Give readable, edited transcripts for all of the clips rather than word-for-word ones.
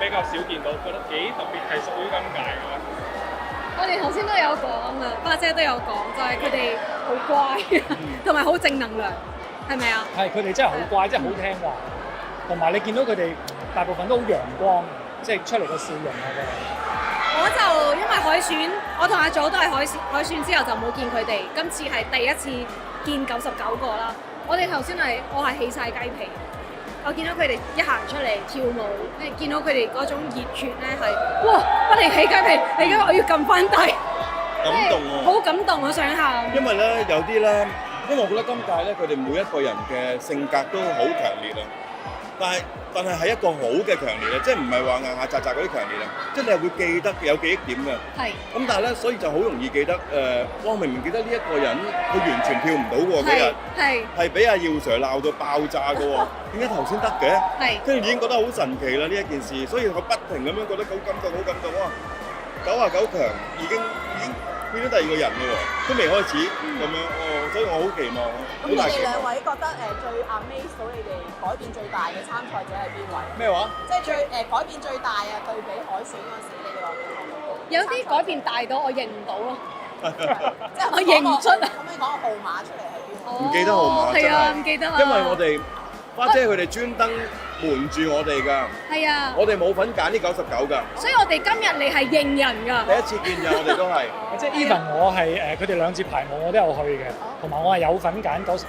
比較少見到，覺得幾特別，係屬於今屆嘅咧。我哋頭先都有講啊，花姐都有講，就係佢哋好乖，同埋好正能量，係咪啊？係佢哋真係好乖，真係好聽話，同埋你見到佢哋大部分都好陽光，即係出嚟個笑容啊嘅。我就因為海選，我同阿祖都係海選之後就冇見佢哋，今次係第一次見99個啦。我哋頭先我係起晒雞皮，我見到佢哋一行出嚟跳舞，跟住見到佢哋嗰種熱血咧係，哇！不停起雞皮，你而家我要撳翻低，感動喎，好感動，我想喊。因為咧有啲咧，因為我覺得今屆咧佢哋每一個人嘅性格都好強烈啊，但係係一個好嘅強烈啊，即係唔係話硬硬紮紮嗰啲強烈啊，即係你係會記得有記憶點嘅。係。咁但係咧，所以就好容易記得我明明記得呢一個人，佢完全跳唔到喎嗰日，係俾阿耀 Sir 鬧到爆炸嘅喎，點解頭先得嘅？係。跟住已經覺得好神奇啦呢一件事，所以佢不停咁樣覺得好感動，好感動啊！99強已經變咗第二個人嘞喎，都未開始咁樣哦，所以我好期望。咁你哋兩位覺得最 amaze 到你哋改變最大嘅參賽者係邊位？咩話？即係最改變最大啊！對比海選嗰陣時，你哋話有啲改變大到我認唔到咯，即係我認唔出啊！可唔可以講個號碼出嚟係邊？唔記得號碼真係係啊，唔記得啊。因為我哋花姐佢哋專登瞞住我哋㗎，係啊，我哋冇份揀呢99㗎，所以我哋今日嚟係認人㗎。第一次見㗎，我哋都係。即係 even 我係佢哋兩次排舞我都有去嘅，同埋我係有份揀99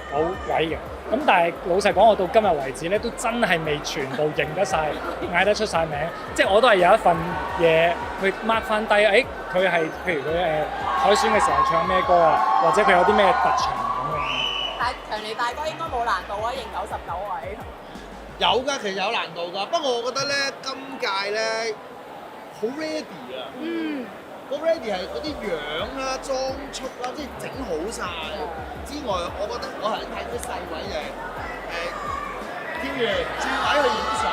位嘅。咁但係老實講，我到今日為止咧，都真係未全部認得晒、嗌得出晒名。即係我都係有一份嘢去 mark 翻低，佢係譬如佢海選嘅時候唱咩歌啊，或者佢有啲咩特長咁樣。但係強尼大哥應該冇難度啊，認99位。有㗎，其實有難度㗎。不過我覺得咧，今屆咧好 ready 啊。嗯。個 ready 係嗰啲樣啦、裝束啦，即係整好晒。之外，我覺得我係睇啲細位就係跳完轉位去影相。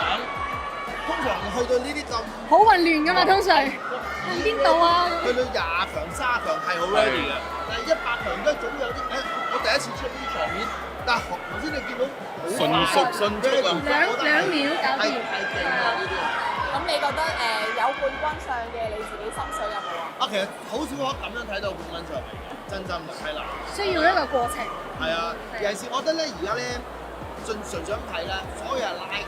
通常去到呢啲咁好混亂㗎嘛，通常邊度啊？去到20強、30強係好 ready 嘅，但係100強都總有啲我第一次出呢啲場面，但係頭先你見到好迅速啊！兩秒搞掂。係勁啊呢啲。咁你覺得有冠軍相嘅你自己心水有冇啊？其實好少可咁樣睇到冠軍上嚟嘅，真係啦。需要一個過程。係啊，尤其是我覺得咧，而家咧純粹咁睇咧，所有人拉近，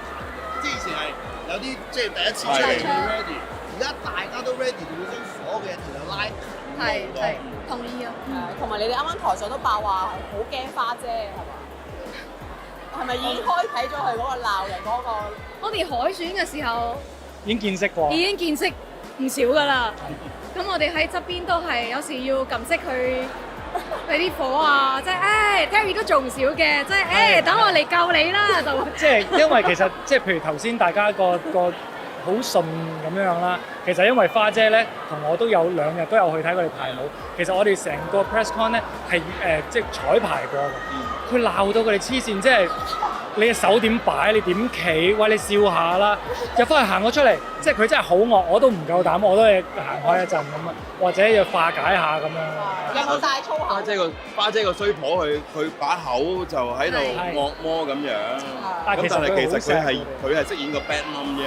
即係以前係有啲即係第一次出嚟要 ready，而家大家都 ready，會將所有嘅人其實拉近好多。同意啊。同埋你哋啱啱台上都爆話好驚花姐係嘛？係咪已經開啟咗佢嗰個鬧人嗰個？我哋海選嘅時候已經見識過，已經見識唔少㗎啦。咁我哋喺側邊都係有時要撳熄佢啲火啊，即係Terry 都做唔少嘅，即係等我嚟救你啦就。即係因為其實即係譬如頭先大家個好順咁樣啦，其實因為花姐咧同我都有2日都有去睇佢哋排舞，其實我哋成個 press con 咧係即係彩排過嘅，佢鬧到佢哋黐線，即係你嘅手點擺，你點企，喂你笑下啦，入翻去行咗出嚟，即係佢真係好惡，我都唔夠膽，我都係行開一陣咁啊，或者要化解下咁樣。有冇帶粗口？花姐個衰婆佢把口就喺度惡魔咁樣，咁但係其實佢係飾演個 bad mom 啫。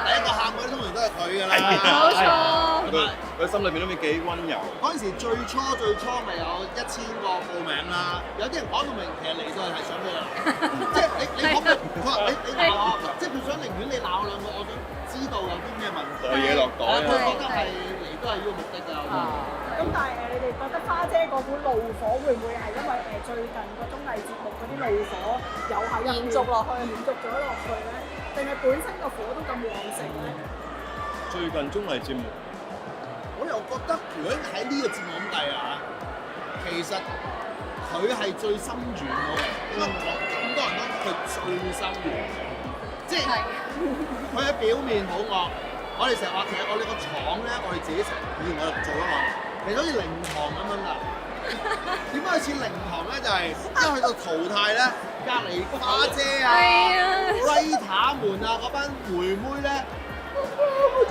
第一個喊嗰啲通常都係佢㗎啦。冇錯。佢心裏邊都幾溫柔。嗰陣時最初咪有1000個報名啦，有啲人講到明，其實嚟到係想咩啊？即係你講佢話你鬧我，即係佢想寧願你鬧我兩個，我想知道有啲咩問題。袋嘢落袋啊！佢覺得係嚟都係呢個目的㗎。咁但係你哋覺得花姐嗰股怒火會唔會係因為最近個綜藝節目嗰啲怒火有喺入面延續咗落去咧？定係本身個火都咁旺盛咧？最近綜藝節目，我又覺得如果喺呢個節目咁計啊，其實佢係最心軟嗰個，因為咁多人都佢最心軟，即係佢喺表面好惡。我哋成日話其實我哋個廠咧，我哋自己成以前我哋做啊嘛，其實好似靈堂咁樣㗎。點解似靈堂咧？就係因為去到淘汰咧，隔離花姐啊、Rita 們啊嗰班妹妹咧。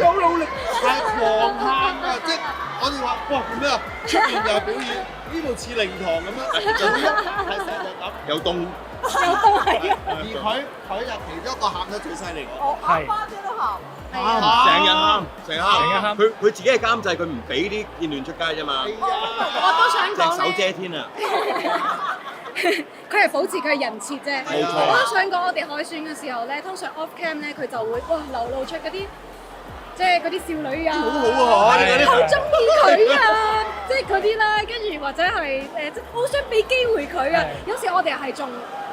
好努力，係狂喊㗎！即係我哋話，哇做咩啊？出邊又表演，呢度似靈堂咁樣，有啲係成日咁，又凍又都係啊！而佢就其中一個喊得最犀利。我阿花姐都喊。成日喊，成日喊，成日喊佢自己係監製，佢唔俾啲片段出街啫嘛。我都想隻手講咧，遮天啊！佢係保持佢嘅人設啫。冇錯我都想講，我哋海選嘅時候咧，通常 off cam 咧，佢就會哇流露出嗰啲。即係嗰啲少女啊，好啊，你嗰啲好中意佢啊，即係嗰啲啦，跟住或者係即係好想俾機會佢啊。有時我哋係仲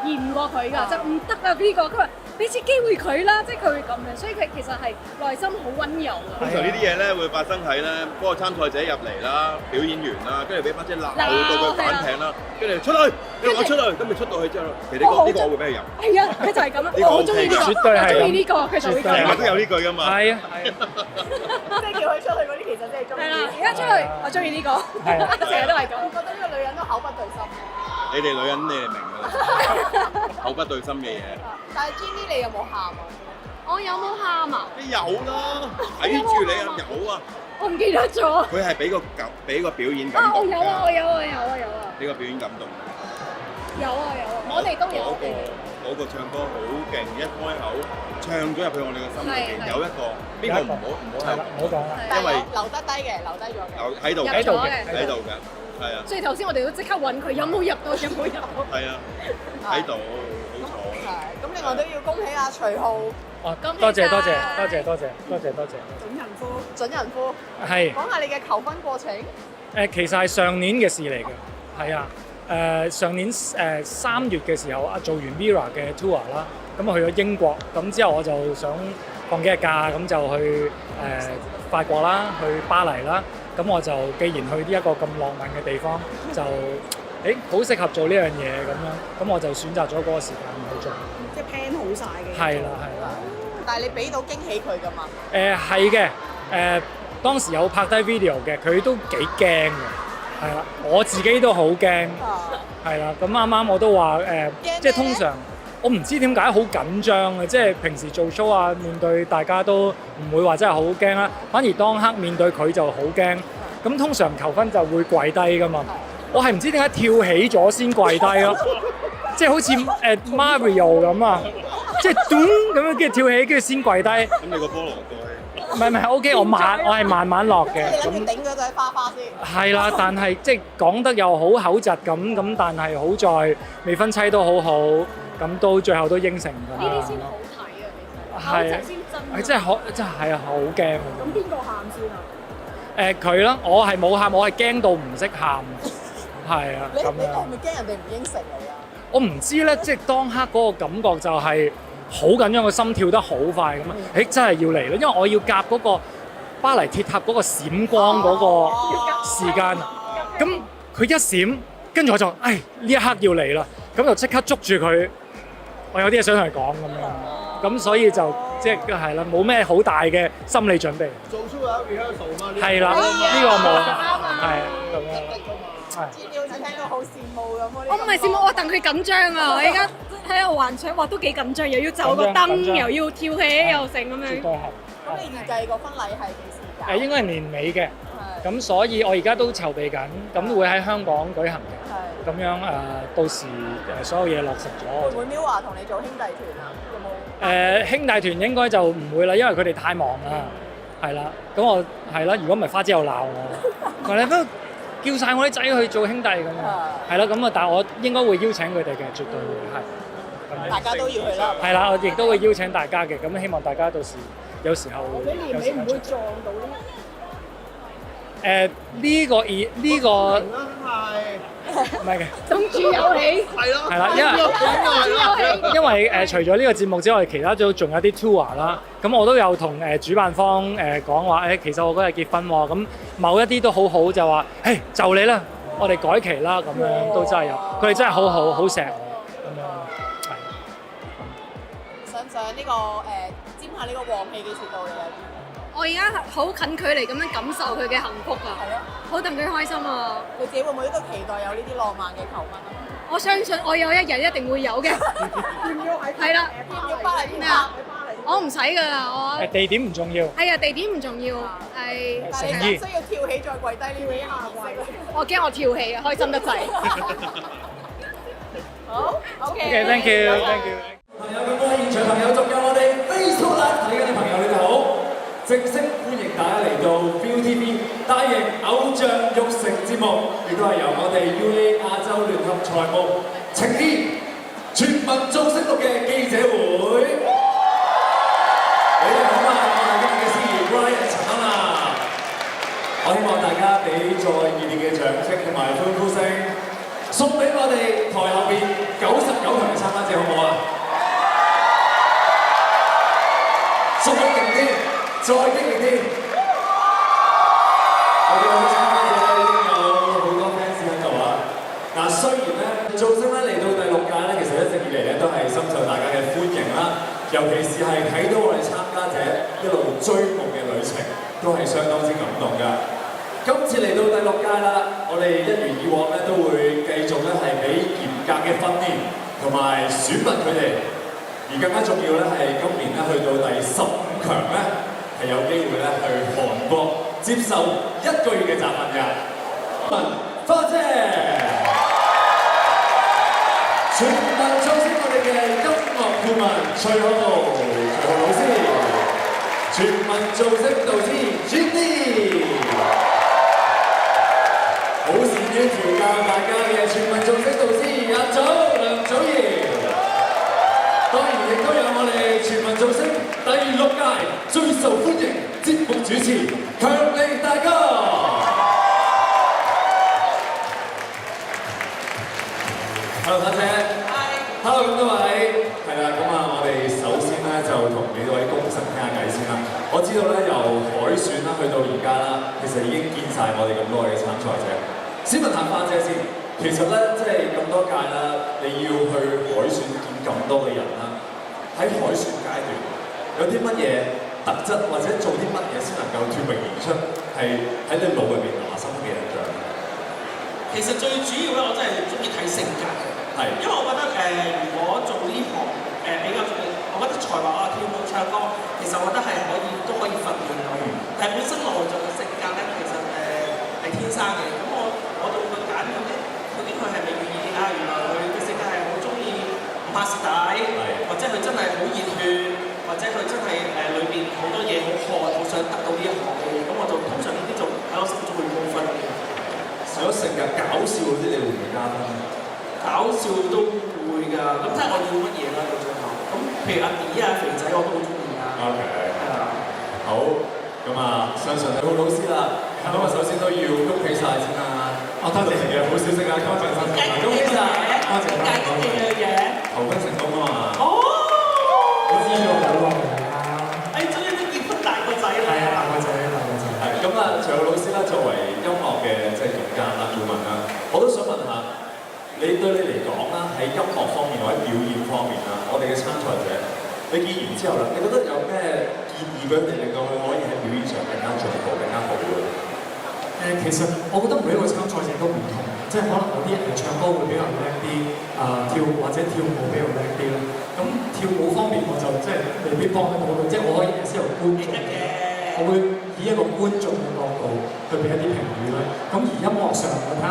嫌過佢㗎，就唔得啊呢個，佢話俾次機會佢啦，即係佢會咁樣，所以佢其實係內心好温柔啊。通常呢啲嘢咧會發生喺咧嗰個參賽者入嚟啦，表演完啦，跟住俾花姐鬧到佢反艇啦，跟住出去，你話我出去，跟住出到去之後，其實呢個我會俾佢入。係啊，佢就係咁啦，呢個我好中意呢個，絕對係我中意呢個，佢就會咁絕對係啦成日都有呢句㗎嘛。係啊，即係叫佢出去嗰啲，其實真係中意。係啦，而家出去，我中意呢個，係啊成日都係咁。我覺得呢個女人都口不對心。你哋女人你哋明㗎啦，口不對心嘅嘢。但係 Jenny 你有冇喊啊？我有冇喊啊？你有啦，睇住你啊，有啊。我唔記得咗。佢係俾個表演感啊！我動有啊！我有啊！有啊！有啊！俾個表演感動。有啊！有啊！我哋都有。嗰個唱歌好勁，一開口唱咗入去我哋嘅心裏邊。係有一個邊個唔好係啦，唔好講啦。因為留得低嘅，留低咗嘅。有喺度入嘅，咗嘅喺度嘅，係啊，所以頭先我哋都即刻揾佢，有冇入到？有冇入到？係啊，喺度好彩。係，咁另外都要恭喜阿徐浩哦，恭喜多謝晒多謝多謝多謝多謝多謝。準人夫。準人夫，係講下你嘅求婚過程。其實係上年嘅事嚟嘅，係啊。上年3月嘅時候啊，做完 Mirror 嘅 tour 啦，咁啊去咗英國，咁之後我就想放幾日假，咁就去法國啦，去巴黎啦，咁我就既然去呢一個咁浪漫嘅地方，就好適合做呢樣嘢咁樣，咁我就選擇咗嗰個時間去做。即係 plan 好晒嘅。係啦係啦。但係你俾到驚喜佢㗎嘛？係嘅，當時有拍低 video 嘅，佢都幾驚嘅。係啦，我自己都好驚，係啦。咁啱啱我都話即係通常我唔知點解好緊張嘅，即係平時做 show 啊，面對大家都唔會話真係好驚啦，反而當刻面對佢就好驚。咁通常求婚就會跪低噶嘛，我係唔知點解跳起咗先跪低咯，即係好似Mario 咁啊，即係咚咁樣跟住跳起，跟住先跪低。咁你個菠蘿蓋？唔係 OK，我係慢慢落嘅。你諗住頂嗰朵花花先？係啦，但係即係講得又好口窒咁，但係好在未婚妻都好好，咁到最後都應承㗎。呢啲先好睇啊！其實係口先真。真係好驚啊！咁邊個喊先啊？佢啦，我係冇喊，我係驚到唔識喊，係啊咁樣。你係咪驚人哋唔應承你啊？我唔知咧，即係當刻嗰個感覺就係好緊張，個心跳得好快咁啊！真係要嚟啦，因為我要夾嗰個巴黎鐵塔嗰個閃光嗰個時間，咁佢一閃，跟住我就呢一刻要嚟啦，咁就即刻捉住佢，我有啲嘢想同佢講咁樣，咁所以就即係係啦，冇咩好大嘅心理準備。做 show 有 rehearsal 嘛？係啦，呢個冇，係咁樣。知你好似聽到好羨慕咁喎。我唔係羨慕，我戥佢緊張啊！我而家喺度幻想，哇都幾緊張，又要就個燈，又要跳起，又成咁樣。絕對係。咁你預計個婚禮係幾時㗎？應該係年尾嘅，係咁所以我而家都籌備緊，咁會喺香港舉行嘅，係。咁樣到時所有嘢落實咗。會唔會 Mirror 同你做兄弟團啊？有冇？兄弟團應該就唔會啦，因為佢哋太忙啦，係啦。咁我係啦，如果唔係花姐又鬧我，佢哋都叫晒我啲仔去做兄弟咁樣，係啦。咁啊，但係我應該會邀請佢哋嘅，絕對會係。大家都要去啦。係啦，我亦都會邀請大家嘅，咁希望大家到時有時候你年尾唔會撞到呢？呢個唔係嘅。總之有喜。係咯，係啦，因為除咗呢個節目之外，其他都仲有啲 tour 啦。咁我都有同主辦方講話，其實我嗰日結婚喎，咁某一啲都好好，就話就你啦，我哋改期啦，咁樣都真係有，佢哋真係好好，好錫我咁樣，係。想唔想呢個沾下呢個黃氣幾時到嘅？我而家好近距離咁樣感受佢嘅幸福啊！係咯，好戥佢開心啊！你自己會唔會都期待有呢啲浪漫嘅求婚啊？我相信我有一日一定會有嘅。要唔要喺係啦，要巴黎咩啊？我唔使㗎啦，我地點唔重要，係啊，地點唔重要，係但係你唔需要跳起再跪低呢啲下跪。我驚我跳起啊，開心得滯。好 OK，thank you，thank you。朋友，咁多現場朋友，仲有我哋 Facebook Live 睇緊嘅朋友，你哋好！正式歡迎大家嚟到 ViuTV 大型偶像育成節目，亦都係由我哋 UA 亞洲聯合財務呈獻全民造星錄嘅記者會。你哋好啊！我係今日嘅司儀 Ryan 陳安娜。我希望大家俾再熱烈嘅掌聲同埋歡呼聲，送俾我哋台後邊99強嘅參加者，好唔好啊？送得勁啲，再激烈啲。我哋嘅參加者咧已經有好多 fans 喺度啦。嗱，雖然咧造星咧嚟到第6屆咧，其實一直以嚟咧都係深受大家嘅歡迎啦。尤其是係睇到我哋參加者一路追夢嘅旅程，都係相當之感動㗎。今次嚟到第6屆啦，我哋一如以往咧都會繼續咧係俾嚴格嘅訓練同埋選拔佢哋。而更加重要咧係今年咧去到第15強咧，係有機會咧去韓國接受1個月嘅集訓㗎。花姐，全民造星我哋嘅音樂顧問徐浩老師，全民造星導師 Jenny， 好善於調教大家嘅全民造星導師阿祖梁祖堯。當然亦都有我哋全民造星第6屆最受歡迎節目主持強力大哥。Hello 花姐。Hello 咁多位。係啦，咁啊，我哋首先咧就同幾位公神傾下偈先啦。我知道咧由海選啦去到而家啦，其實已經見晒我哋咁多位嘅參賽者。先問下花姐先。其實咧，即係咁多屆啦，你要去海選見咁多嘅人啦，喺海選階段有啲乜嘢特質或者做啲乜嘢先能夠脫穎而出，係喺你腦入邊留下深刻嘅印象？其實最主要咧，我真係中意睇性格嘅，係，因為我覺得如果做呢行比較中意，我覺得才華啊、跳舞、唱歌，其實我覺得係都可以訓練到，但係本身內在嘅性格咧，其實係天生嘅，咁我就會揀咁咧。究竟佢係咪願意啊？原來佢嘅性格係好中意唔怕蝕底，或者佢真係好熱血，或者佢真係裏邊好多嘢好渴，好想得到呢一行嘅嘢。咁我就通常呢啲就喺我心中會高分嘅。除咗成日搞笑嗰啲，你會唔會加分？搞笑都會㗎，咁睇下我要乜嘢啦到最後。咁譬如阿 D 啊、肥仔我都好中意㗎。OK。係啊。好，咁啊，相信你好老師啦。咁啊，首先都要恭喜晒先啦。多謝嘅好消息啊！多謝多謝，恭喜晒！多謝多謝。求婚成功啊嘛！哦，我知道好耐啦。終於都結婚大個仔啦！係啊，大個仔，大個仔。係咁啊，徐浩老師啦，作為音樂嘅即係總監啦、顧問啦，我都想問下你對你嚟講啦，喺音樂方面或者表演方面啦，我哋嘅參賽者，你見完之後啦，你覺得有咩建議俾佢哋，令到佢可以喺表演上更加進步、更加好咧？其實我覺得每一個參賽者都唔同，即係可能有啲唱歌會比較叻啲，或者跳舞比較叻啲啦。咁跳舞方面我就即係未必幫得到佢，即係我可以先由觀眾，我會以一個觀眾嘅角度去俾一啲評語啦。咁而音樂上我睇下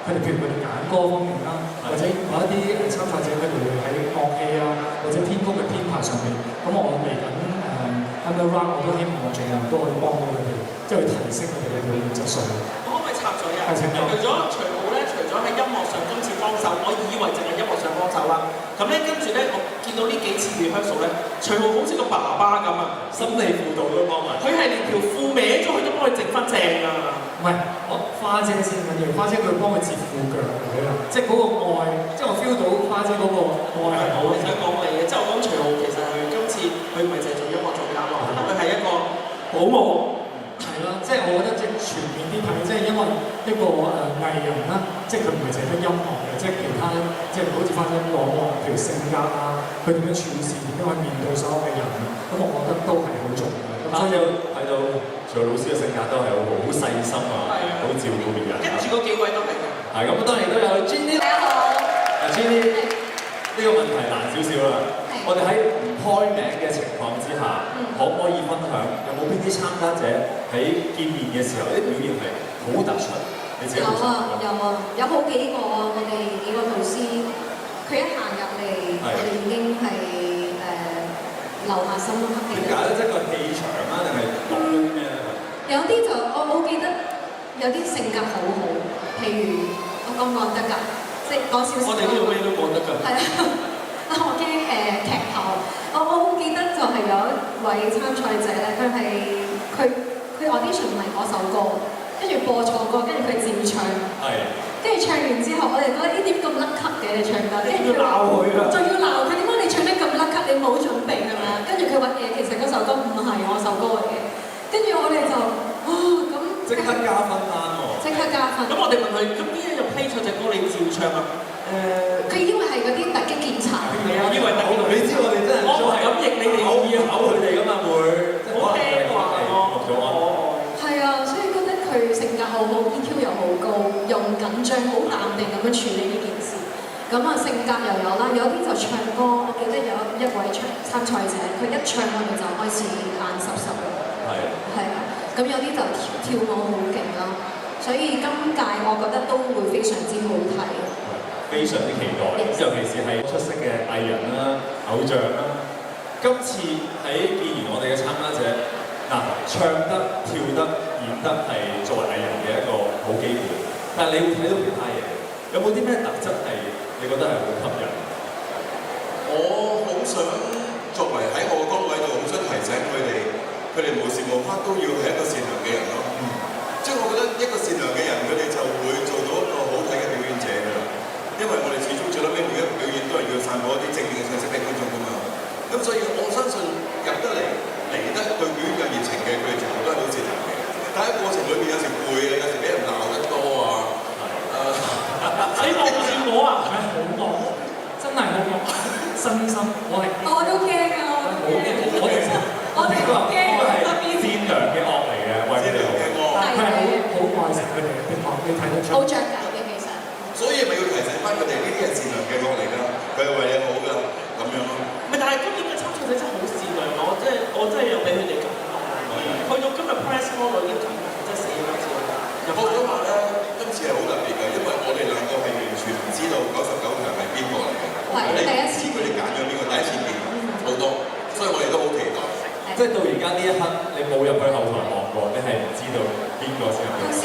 佢哋譬如佢哋揀歌方面啦，或者某一啲參賽者佢哋會喺樂器啊或者編曲嘅編排上面，咁我嚟緊underground 我都希望我盡量都可以幫到佢哋。即係提升佢哋嘅表演質素。我可唔可以插嘴啊？係請講。除咗徐浩咧，除咗喺音樂上今次幫手，我以為淨係音樂上幫手啦。咁咧跟住咧，我見到呢幾次 rehearsal 咧，徐浩好似個爸爸咁啊，心理輔導都幫埋。佢係連條褲歪咗，佢都幫佢整翻正啊！唔係，我花姐先緊要，花姐佢幫佢接褲腳佢啦，即係嗰個愛，即係我 feel 到花姐嗰個愛係好。我想講你嘅，即係我講徐浩其實佢今次佢唔係淨係做音樂總監咯，佢係一個保姆。係啦，即係我覺得即係全面啲睇，即係因為一個藝人啦，即係佢唔係淨係得音樂嘅，即係其他即係好似花姐咁講喎，譬如性格啊，佢點樣處事，點樣去面對所有嘅人，咁我覺得都係好重要。咁所以睇到徐老師嘅性格都係好細心啊，好照顧別人。跟住嗰幾位都係嘅。係咁，當然都有 Jenny。大家好。Jenny，呢個問題難少少啦。我哋喺唔開名嘅情況之下，可唔可以分享有冇邊啲參加者喺見面嘅時候啲表現係好突出？你自己有啊，有好幾個啊！我哋幾個導師佢一行入嚟，我哋已經係留下深刻嘅。點解咧？即係個氣場啊，定係講啲咩咧？有啲就我記得有啲性格好好，譬如我講唔講得㗎？即係講少少。我哋呢度咩都講得㗎。係啊，我驚劇透。我好記得就係有一位參賽者咧，佢 audition 唔係嗰首歌，跟住播錯歌，跟住佢照唱。係。跟住唱完之後，我哋覺得呢點咁甩咳嘅你唱得，跟住佢鬧佢啦，仲要鬧佢點解你唱得咁甩咳？你冇準備係咪啊？跟住佢話其實嗰首歌唔係我首歌嚟嘅。跟住我哋就咁即刻加分單喎！即刻加分。咁我哋問佢，咁呢一日 play 錯隻歌你照唱啊？佢以為係嗰啲突擊檢查。係啊，以為突擊。你知我哋真係我係咁認你哋要考佢哋噶嘛會，即係可能係錄咗啊。係啊，所以覺得佢性格好好 ，EQ 又好高，又唔緊張，好淡定咁樣處理呢件事。咁啊性格又有啦，有啲就唱歌，我記得有一位參賽者，佢一唱我哋就開始眼濕濕啦。係啊，咁有啲就跳舞好勁啦，所以今屆我覺得都會非常之好睇。非常之期待，尤其是係出色嘅藝人啦、偶像啦。今次喺見完我哋嘅參加者，唱得、跳得、演得係作為藝人嘅一個好基本。但係你會睇到其他嘢，有冇啲咩特質係你覺得係好吸引？我好想作為喺我嘅崗位度，好想提醒佢哋無時無刻都要係一個善良嘅人咯。即係我覺得一個善良嘅人，佢哋就會做到一個好睇嘅表演者㗎啦。因為我哋始終最撚尾每一個表演都係要散播一啲正面嘅信息俾觀眾㗎嘛。咁所以我相信入得嚟得對表演有熱情嘅，佢哋全部都係好善良嘅。但係過程裏邊有時攰啊，有時俾人鬧得多啊。你望住我啊，係咪好惡？真係好惡，真心我係。我都驚啊！我哋都話應該係善良嘅惡嚟嘅，為佢哋好。佢係好愛惜佢哋嘅惡，你睇得出。好着緊嘅其實。所以咪要提醒翻佢哋呢啲係善良嘅惡嚟㗎，佢係為你好㗎，咁樣咯。唔係，但係今年嘅參賽者真係好善良，我真係有俾佢哋感動。去到今日 press call 我已經感動，真係死咗先。我想話咧，今次係好特別嘅，因為我哋兩個係完全唔知道99強係邊個嚟嘅。係第一次。佢哋揀咗邊個？第一次見好多，所以我哋都好期待。即係到而家呢一刻，你冇入去後台望過，你係唔知道邊個先係。頭先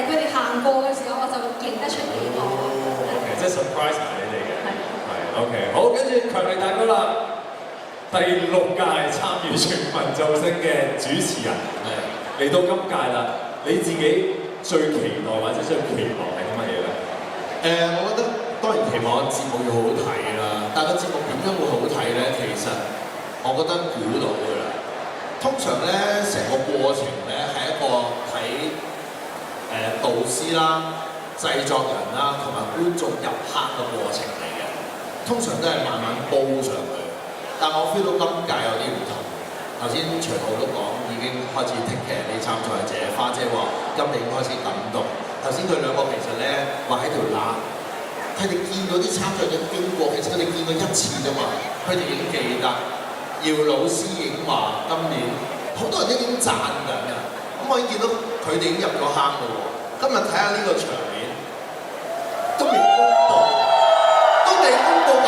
佢哋行過嘅時候，我就認得出幾個。OK， 即係 surprise 埋你哋嘅。係 OK， 好，跟住強力大哥啦，第6屆參與全民造星嘅主持人，嚟到今屆啦，你自己最期待或者最期望係啲乜嘢咧？我覺得當然期望節目要好好睇啦，但係個節目點樣會好睇咧？其實我覺得估到㗎啦。通常咧，成個過程咧係一個睇導師啦、製作人啦同埋觀眾入坑嘅過程嚟嘅。通常都係慢慢煲上去，但我 feel 到今屆有啲唔同。頭先徐浩都講已經開始 take care 啲參賽者，花姐話今年開始感動。頭先佢兩個其實咧話喺條罅，佢哋見到啲參賽者經過，其實佢哋見過一次啫嘛，佢哋已經記得。姚老師已經話今年好多人都已經讚緊㗎，咁我已經見到佢哋已經入咗坑㗎喎。今日睇下呢個場面，都未公佈，都未公佈99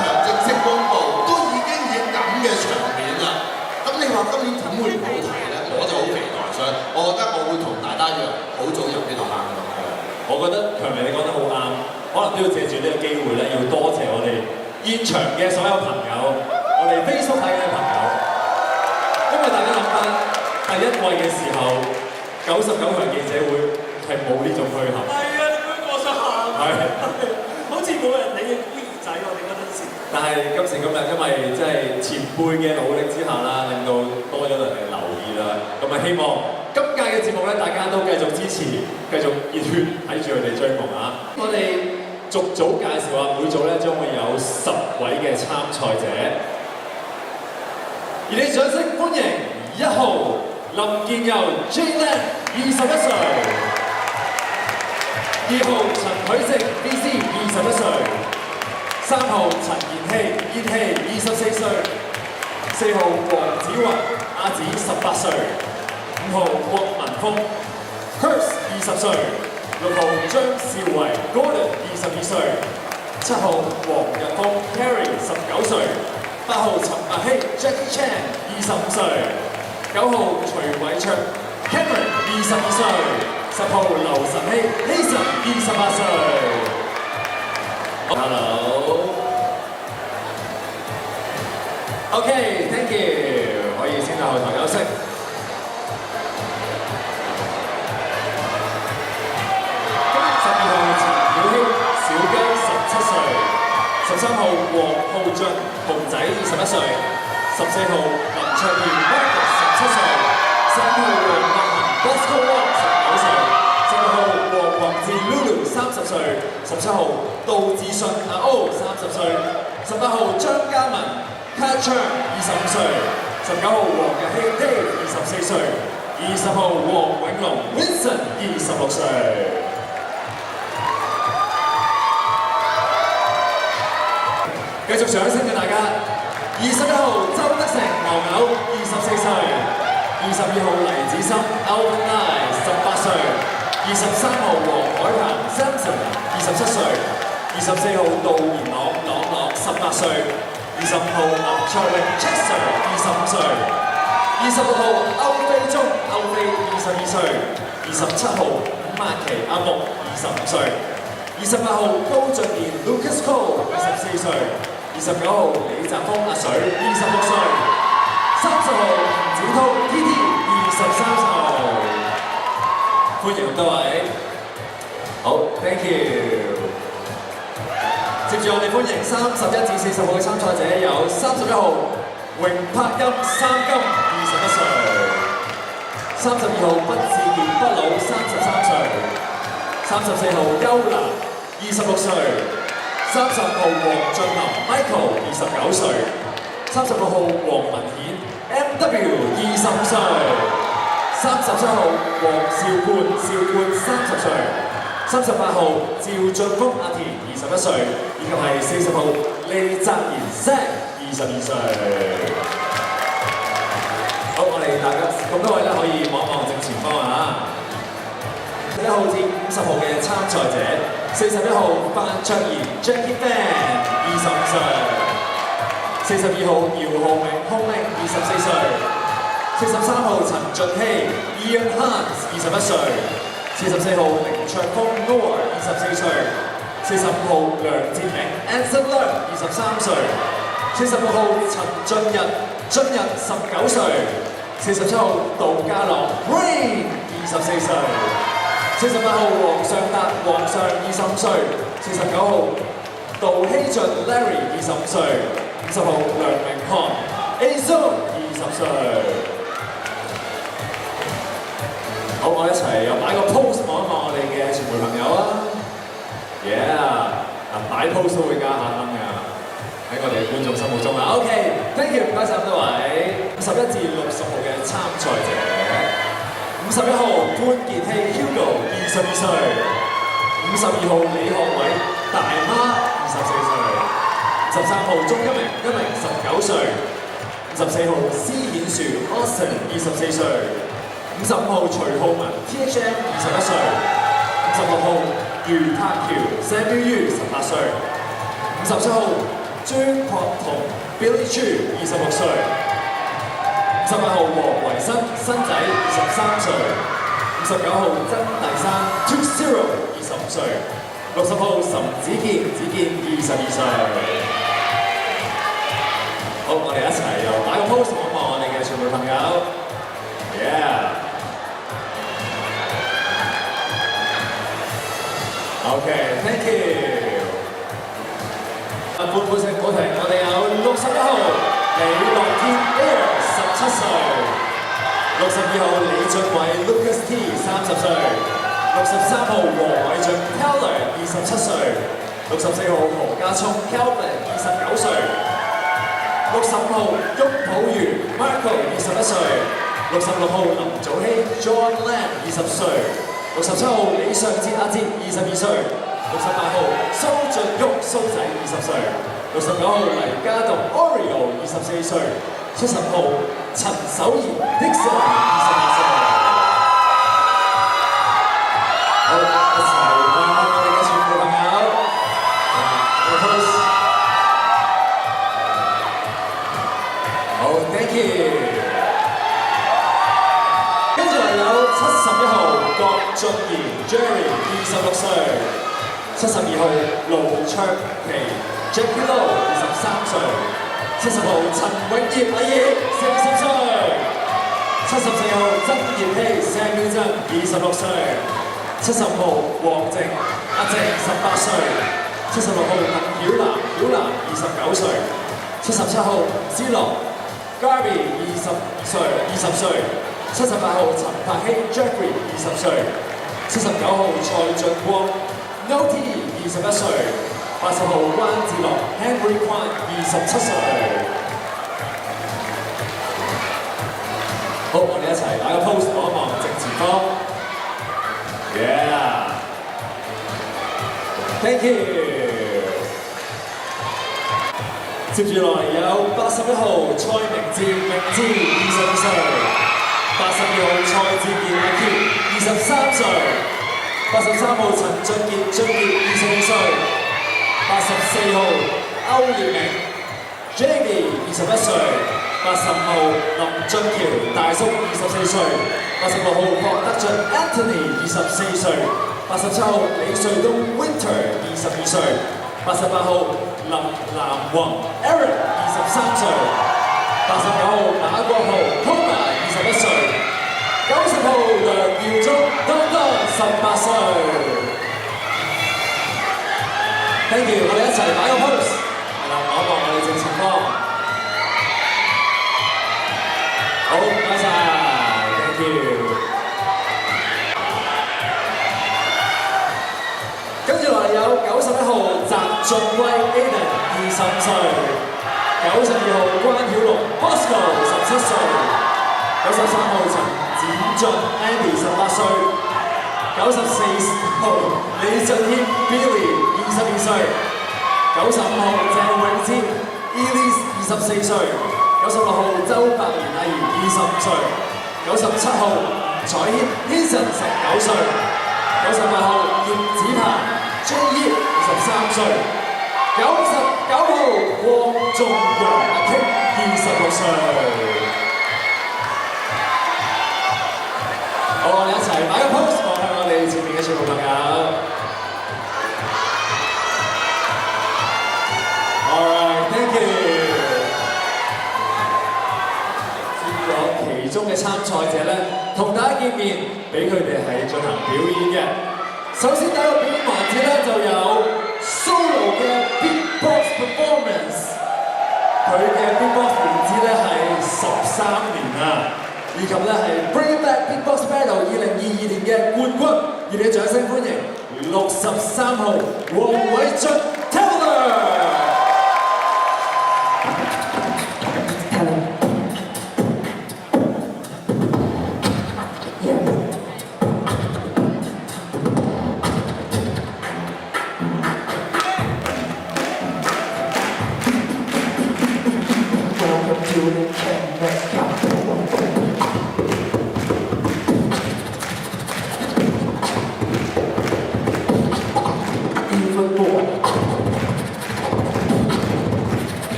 強正式公佈，都已經咁嘅場面啦。咁你話今年點會唔好睇咧？我就好期待，所以我覺得我會同大家一樣，好早入呢度坑㗎。我覺得強明你講得好啱，可能都要借住呢個機會咧，要多謝我哋現場嘅所有朋友。我哋 Facebook 睇嘅朋友，因為大家諗翻第1季嘅時候，99強記者會係冇呢種虛憾。係啊，點解我想喊？係，好似冇人理嘅孤兒仔，我哋嗰陣時。但係今時今日，因為即係前輩嘅努力之下啦，令到多咗人嚟留意啦。咁啊，希望今屆嘅節目咧，大家都繼續支持，繼續熱血睇住佢哋追夢啊！我哋逐組介紹下，每組咧將會有10位嘅參賽者。而你掌聲歡迎1號林建佑 J-Land 21歲，2號陳許靜 BC 21歲，3號陳妍希24歲，4號黃子雲阿子18歲，5號郭文峰 Hers 20歲，6號張兆維 Gordon 22歲7號黃日峰 Carrie 19歲，8號陳柏希 Jackie Chan 25歲，9號徐偉卓 Cameron 22歲，10號劉晨希 Hazen 28歲。Hello。OK，thank you， 可以先到後台休息。12號陳曉希小雞17歲，13號黃浩俊熊仔21歲，14號林卓賢 Marcus 17歲，15號黃立行 Bosco Wong 19歲，16號黃宏志 Lulu 30歲，17號杜志信阿 O 30歲，18號張嘉文卡昌25歲，19號黃日希 Dave 24歲，20號黃永龍 Vincent 26歲。繼續掌聲嘅大家，21號周德成牛牛24歲，22號黎子森 Alvin Lai 18歲，23號黃海鵬 Samson 27歲，24號杜賢朗18歲，25號林卓榮 Chester 25歲，26號歐飛中歐飛22歲，27號伍曼琪阿木25歲，28號高俊賢 Lucas Cole 24歲，29號李澤峰阿水26歲，30號吳子滔 TT 23歲，歡迎各位，好 ，thank you。接住我哋歡迎31至40號嘅參賽者，有31號榮柏音三金21歲，32號不自見不老33歲，34號優娜26歲。30號黃俊霖 Michael 29歲，36號黃文顯 MW 25歲，37號黃兆冠30歲，38號趙俊峰阿田21歲，以及係40號李澤賢 Zack 22歲。好，我哋大家咁多位咧可以望一望正前方啊！1號至50號嘅參賽者，41號范卓賢 Jackie Fan 25歲，42號姚浩明 Homing 24歲，43號陳俊希 Ian Hans 21歲，44號凌卓峰 Noah 24歲，45號梁哲明 Anson Leung 23歲，46號陳俊日19歲，47號杜家樂 Rain 24歲。48號黃尚達25歲，49號杜希俊 Larry 25歲，50號梁明漢 Azo 20歲。好，我一齊又擺個 pose 望一望我哋嘅傳媒朋友啊 ！Yeah， 嗱擺 pose 都會加下分㗎，喺我哋觀眾心目中啊。OK，thank you，唔該曬咁多位。51至60號嘅參賽者。51號潘傑希 Hugo 22歲，52號李學偉大媽24歲，53號鐘一鳴19歲，54號施顯樹 Austin 24歲，55號徐浩文 THM 21歲，56號余柏橋 Samuel Yu 18歲，57號張國彤 Billy Chu 26歲。58號黃維新新仔23歲，59號曾大山 20 25歲，60號岑子健22歲。好，我哋一齊又打個 pose 望一望我哋嘅傳媒朋友 ，Yeah。OK，thank you。半成冇停，我哋有61號李樂天 Air 17歲，62號李俊偉 Lucas T 30歲，63號黃偉俊 Keller 27歲，64號何家聰 Kelvin 29歲，65號翁普如 Marco 21歲，66號林祖希 John Lam 20歲，67號李尚哲阿哲22歲，68號蘇俊旭蘇仔20歲，69號黎家棟 Oreo 24歲，70號陳守賢 Dixon 28歲。好，一齊歡迎我哋嘅傳媒朋友。72號盧卓琪 Jackie Lou 23歲，70號陳永業阿葉40歲，74號曾葉希 Samuel 曾26歲，70號黃靜阿靜18歲，76號林曉南29歲，77號思樂 Garby 20歲，78號陳柏希 Jeffrey 20歲，79號蔡俊光 Noti 21歲，80號關智樂 Henry Kwan 27歲。好，我哋一齊打個 pose 望一望正前方。Yeah，thank you。接住落嚟有81號蔡明志22歲，82號蔡志健阿 Q 23歲，83號陳俊傑22歲，84號歐烈明 Jamie 21歲，85號林俊橋大叔24歲，86號郭德俊 Anthony 24歲，87號李瑞東 Winter 22歲，88號林南宏 Aaron 23歲，89號馬國豪 Thomas 21歲，90號梁耀忠 Don 18歲。Thank you， 我哋一齊打個 pose， 係啦，望一望我哋正前方。好，唔該晒 ，Thank you。跟住落嚟有91號澤俊威 Aiden 25歲，92號關曉龍 Bosco 17歲，93號陳展俊 Andy 18歲，94號李俊謙 Billy 22歲，95號鄭永堅 Elise 24歲，96號周柏賢阿怡25歲，97號彩謙 Hanson 19歲，98號葉子鵬 J.E 23歲，99號黃仲陽阿 K 26歲。好，我哋一齊擺個 pose 望向我哋前面嘅全部朋友。Alright， thank you。接咗其中嘅參賽者咧，同大家見面，俾佢哋係進行表演嘅。首先第一個表演環節咧就有 solo 嘅 beatbox performance， 佢嘅 beatbox 年資咧係13年啊，以及咧係 Bring Back Beatbox Battle 2022年嘅冠軍，熱烈掌聲歡迎63號黃偉俊 Taylor。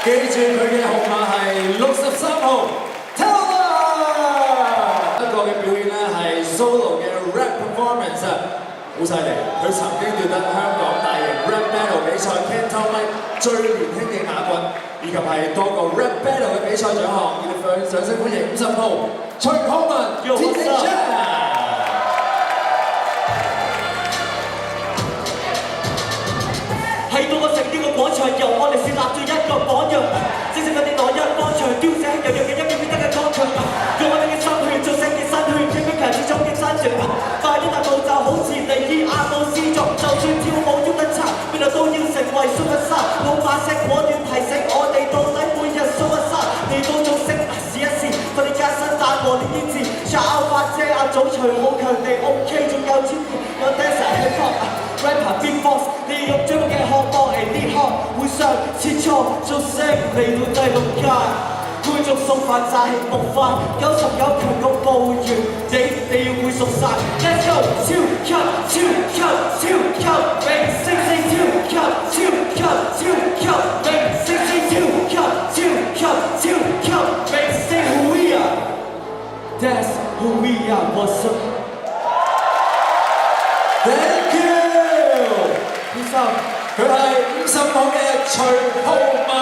記住佢嘅號碼係63號 Taylor。一個嘅表演咧係 solo 嘅 rap performance 啊，好犀利！佢曾經奪得香港大型 rap battle 比賽 Canton Mic 最年輕嘅亞軍，以及係多個 rap battle 嘅比賽獎項。熱烈掌聲歡迎50號徐康文 Teenager。喺到個城呢個廣場，由我哋樹立咗一個榜樣，正正我哋來日方長，雕寫有樣嘅一秒秒得嘅剛強，用我哋嘅心血做成嘅新血，拼命強始終嘅生存，快啲踏步就好似尼爾亞姆斯壯，就算跳舞要得差，邊度都要成為 superstar， 老把聲果斷提醒我哋到底每日 superstar， 嚟到做聲試一試，訓練加薪打和練啲字，查歐發姐阿祖徐好強地 OK， 仲有專業有 dancer hip hop。rapper beatbox， 利用最高嘅學博嚟呢行，會上切磋，做聲嚟到第6屆。觀眾送飯就係木飯，90有強個暴源，你哋會熟晒。Let's go， 超級明星超級明星，Who we are？That's who we are。What's up？Thank you。Peace out。佢係50號嘅徐浩文，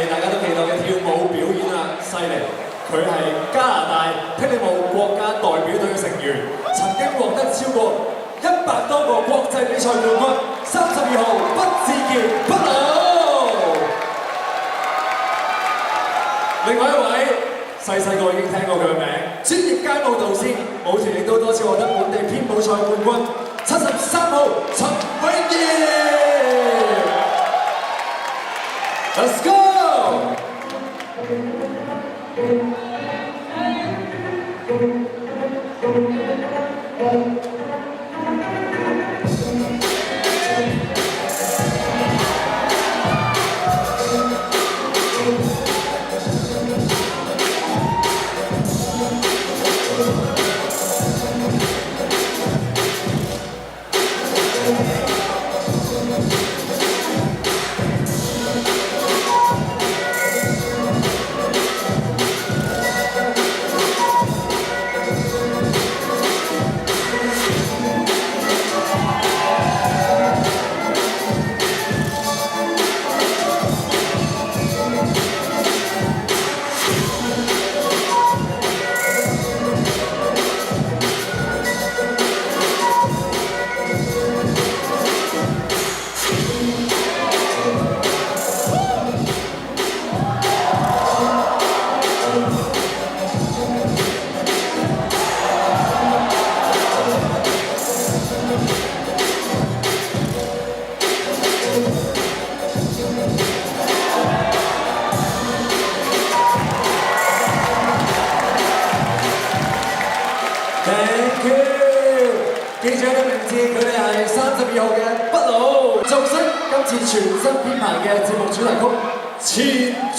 大家都期待嘅跳舞表演啊，犀利！佢係加拿大霹靂舞國家代表隊嘅成員，曾經獲得超過100多個國際比賽冠軍。32號畢志傑不老。另外一位細個已經聽過佢嘅名，專業街舞導師，舞團亦都多次獲得本地編舞賽冠軍。73號陳永業 ，Let's go！ 記住佢嘅名字，佢哋係32號嘅不老，造星今次全新編排嘅節目主題曲《前傳》。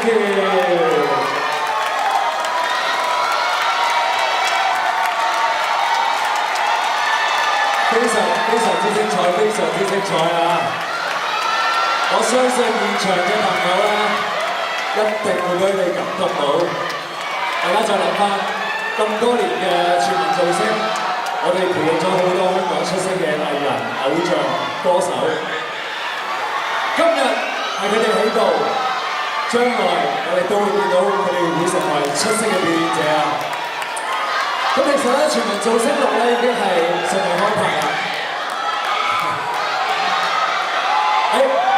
Thank you。非常之精彩，非常之精彩啊！我相信現場嘅朋友咧，一定會俾你感動到。大家再諗翻咁多年嘅全民造星，我哋培育咗好多香港出色嘅藝人、偶像、歌手。今日係佢哋喺度，將來我哋都會見到佢哋會成為出色嘅表演者啊！咁其實咧，全民造星6咧已經係順利開拍啦。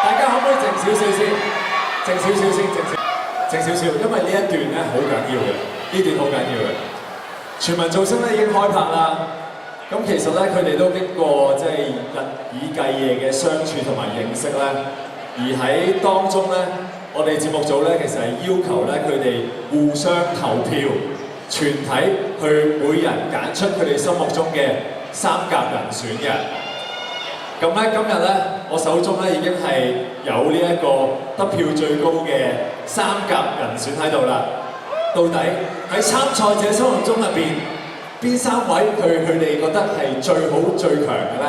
大家可唔可以靜少少先？靜少少先，靜少少，因為呢一段咧好緊要嘅，呢段好緊要嘅。全民造星咧已經開拍啦。咁其實咧，佢哋都經過即係日以繼夜嘅相處同埋認識咧。而喺當中咧，我哋節目組咧其實係要求咧佢哋互相投票。全體去每人揀出佢哋心目中嘅3甲人選嘅。咁咧今日咧，我手中咧已經係有呢一個得票最高嘅3甲人選喺度啦。到底喺參賽者心目中入邊，邊3位佢哋覺得係最好最強嘅咧？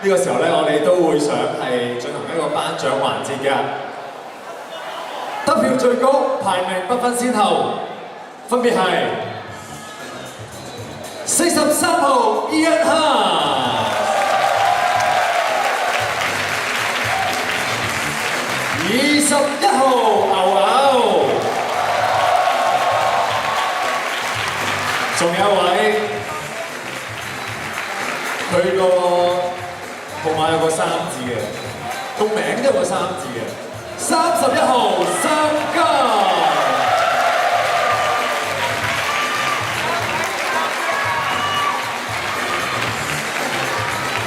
呢個時候咧，我哋都會想係進行一個頒獎環節嘅。得票最高，排名不分先後。分別係43號 Ian Han、21號牛牛，仲有一位佢個號碼有個3字嘅，個名都有個3字嘅，31號3家。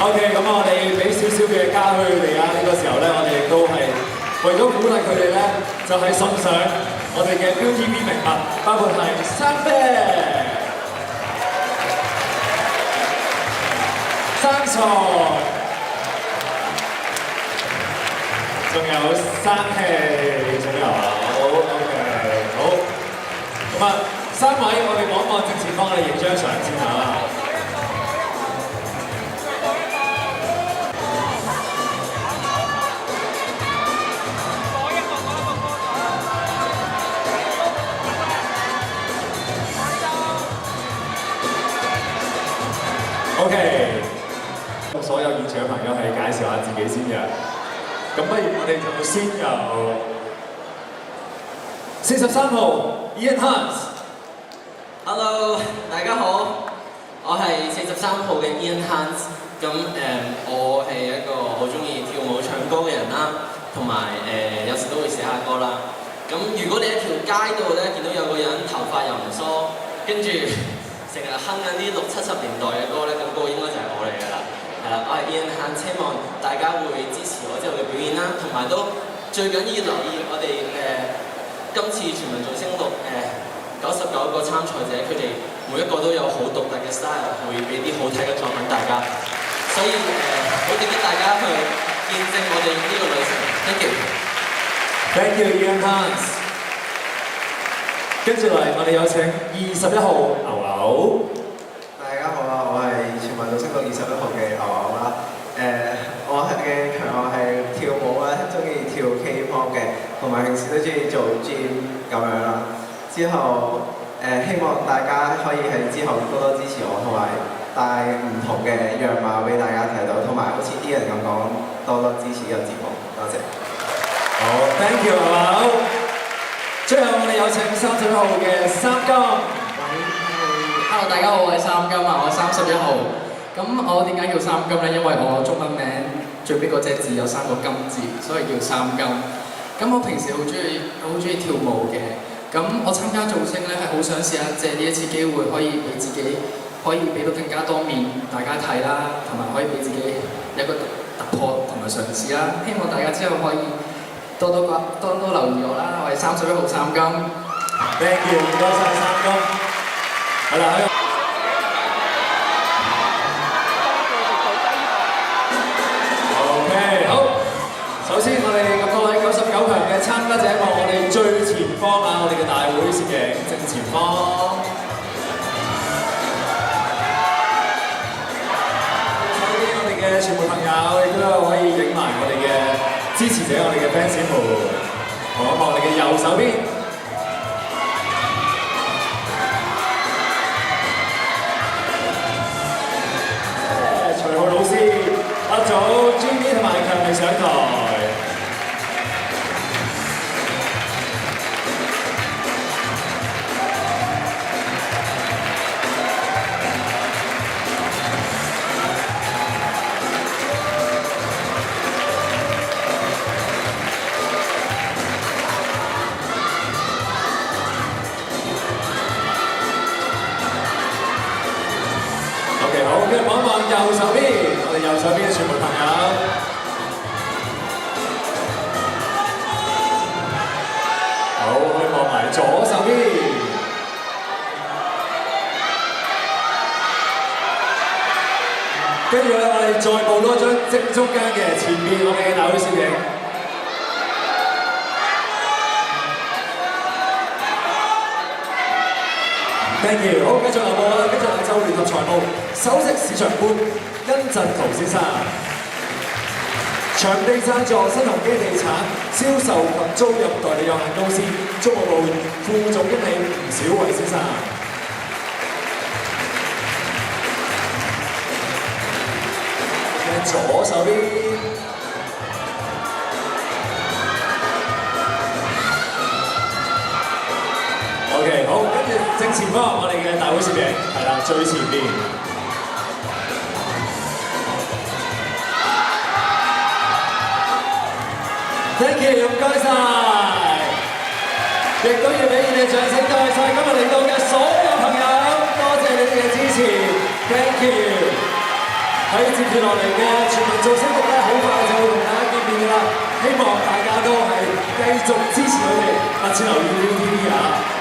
OK， 咁我哋俾少少嘅加佢哋啊！呢個時候咧，我哋亦都係為咗鼓勵佢哋咧，就係送上我哋嘅 ViuTV 名物，包括係生啤、生菜，仲有生氣，仲有好 OK， 好。咁啊，3位我哋望一望正前方，我哋影張相先嚇。OK， 所有現場嘅朋友係介紹下自己先嘅。咁不如我哋就先由43號 Ian Han。Hello， 大家好，我係43號嘅 Ian Han。咁我係一個好中意跳舞唱歌嘅人啦，同埋有時都會寫下歌啦。咁如果你喺條街度咧見到有個人頭髮又唔梳，跟住成日哼緊啲60、70年代嘅歌咧，咁嗰個應該就係我嚟㗎啦。係啦，我係 Ian Han， 希望大家會支持我之後嘅表演啦，同埋都最緊要留意我哋今次全民造星6 99個參賽者，佢哋每一個都有好獨特嘅 style， 會俾啲好睇嘅作品大家。所以好值得大家去見證我哋呢個旅程。Thank you。Thank you Ian Han。跟住嚟，我哋有請21號牛牛。大家好啊，我係全民造星6 21號嘅牛牛啦。我嘅強項係跳舞啦，中意跳 K-pop 嘅，同埋平時都中意做 gym 咁樣啦。之後希望大家可以喺之後多多支持我，同埋帶唔同嘅樣貌俾大家睇到，同埋好似啲人咁講，多多支持呢個節目，多謝。好 ，Thank you 牛牛。最後我哋有請31號嘅3金。Hello， 大家好，我係3金啊，我係31號。咁我點解叫3金咧？因為我中文名最尾嗰隻字有3個金字，所以叫3金。咁我平時好中意跳舞嘅。咁我參加造星咧係好想試下借呢一次機會，可以俾自己可以俾到更加多面大家睇啦，同埋可以俾自己一個突破同埋嘗試啦。希望大家之後可以多多留意我啦，我係31號3金。Thank you， 唔該晒3金。係啦，OK， 好。首先我哋咁多位99強嘅參加者，望我哋最前方傳媒朋友，亦都可以影埋我哋嘅支持者，我哋嘅 fans 們，望一望你嘅右手邊。徐浩老師、阿祖、Jimmy 同埋強明上台。好，跟住望一望右手邊，我哋右手邊嘅傳媒朋友。好，可以望埋左手邊。跟住咧，我哋再報多張正中間嘅前面，我哋嘅大會攝影。Thank you， 好，繼續留步啦，跟住就聯合財務首席市場官殷振圖先生，場地贊助新鴻基地產銷售及租賃代理有限公司租務部副總經理吳小偉先生。嘅左手邊。OK， 好，跟住正前方我哋嘅大會攝影，係啦，最前邊。Thank you， 唔該晒，亦都要俾你哋掌聲，多謝今日嚟到嘅所有朋友，多謝你哋嘅支持 ，Thank you。喺接住落嚟嘅全民造星目咧，好快就會同大家見面㗎啦，希望大家都係繼續支持佢哋，密切留意 ViuTV 啊！